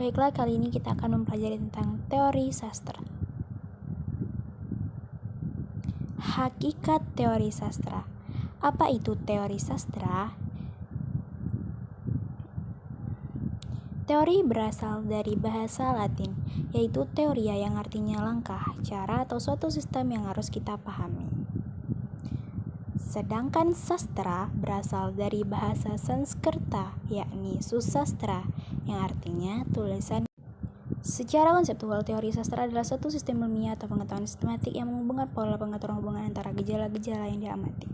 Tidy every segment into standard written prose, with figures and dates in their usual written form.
Baiklah, kali ini kita akan mempelajari tentang teori sastra. Hakikat teori sastra. Apa itu teori sastra? Teori berasal dari bahasa Latin, yaitu teoria yang artinya langkah, cara, atau suatu sistem yang harus kita pahami. Sedangkan sastra berasal dari bahasa Sanskerta, yakni susastra, yang artinya tulisan. Secara konseptual, teori sastra adalah suatu sistem ilmiah atau pengetahuan sistematik yang menghubungkan pola pengaturan hubungan antara gejala-gejala yang diamati.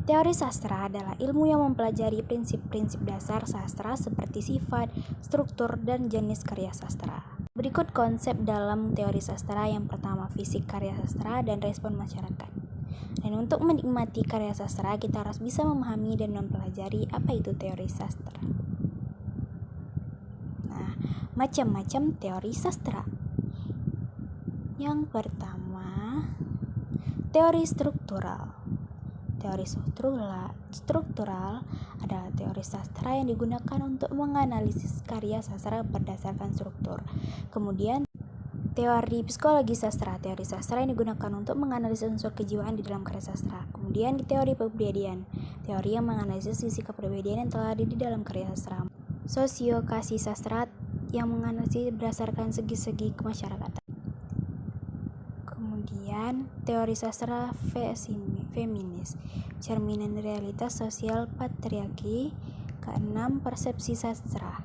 Teori sastra adalah ilmu yang mempelajari prinsip-prinsip dasar sastra seperti sifat, struktur, dan jenis karya sastra. Berikut konsep dalam teori sastra. Yang pertama, fisik karya sastra dan respon masyarakat. Dan untuk menikmati karya sastra, kita harus bisa memahami dan mempelajari apa itu teori sastra. Nah, macam-macam teori sastra. Yang pertama, teori struktural. Teori struktural adalah teori sastra yang digunakan untuk menganalisis karya sastra berdasarkan struktur. Kemudian, teori psikologi sastra. Teori sastra yang digunakan untuk menganalisis unsur kejiwaan di dalam karya sastra. Kemudian, teori kepribadian. Teori yang menganalisis sisi kepribadian yang telah ada di dalam karya sastra. Sosiokasi sastra yang menganalisis berdasarkan segi-segi kemasyarakatan. Kemudian, teori sastra feminis, cerminan realitas sosial patriarki. Keenam, persepsi sastra.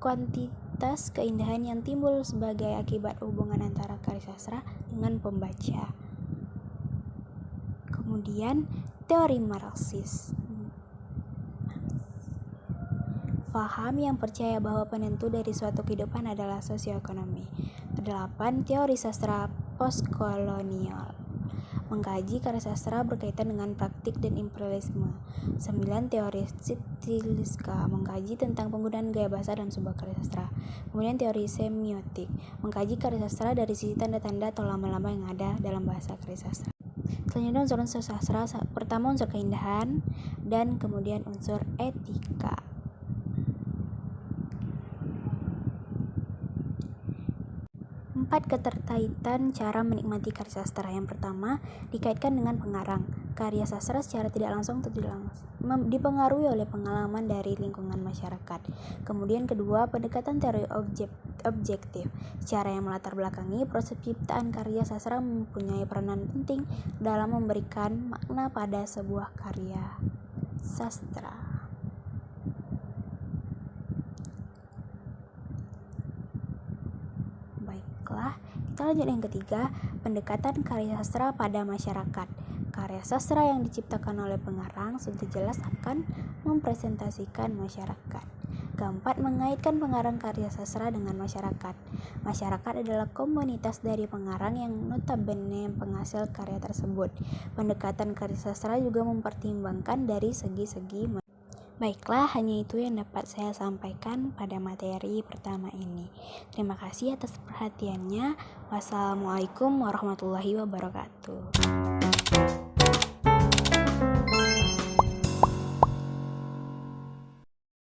Kuantitas keindahan yang timbul sebagai akibat hubungan antara karya sastra dengan pembaca. Kemudian, teori Marxis. Faham yang percaya bahwa penentu dari suatu kehidupan adalah sosioekonomi. Kedelapan, teori sastra postkolonial. Mengkaji karya sastra berkaitan dengan praktik dan imperialisme. 9, teori stiliska. Mengkaji tentang penggunaan gaya bahasa dalam sebuah karya sastra. Kemudian teori semiotik. Mengkaji karya sastra dari sisi tanda-tanda atau lamba-lamba yang ada dalam bahasa karya sastra. Selanjutnya unsur-unsur sastra. Pertama, unsur keindahan, dan kemudian unsur etika. 4 keterkaitan cara menikmati karya sastra. Yang pertama, dikaitkan dengan pengarang. Karya sastra secara tidak langsung atau tidak langsung dipengaruhi oleh pengalaman dari lingkungan masyarakat. Kemudian kedua, pendekatan teori objektif. Secara yang melatar belakangi proses penciptaan karya sastra mempunyai peranan penting dalam memberikan makna pada sebuah karya sastra. Kita lanjut yang ketiga, pendekatan karya sastra pada masyarakat. Karya sastra yang diciptakan oleh pengarang sudah jelas akan mempresentasikan masyarakat. Keempat, mengaitkan pengarang karya sastra dengan masyarakat. Masyarakat adalah komunitas dari pengarang yang notabene penghasil karya tersebut. Pendekatan karya sastra juga mempertimbangkan dari segi-segi. Baiklah, hanya itu yang dapat saya sampaikan pada materi pertama ini. Terima kasih atas perhatiannya. Wassalamualaikum warahmatullahi wabarakatuh.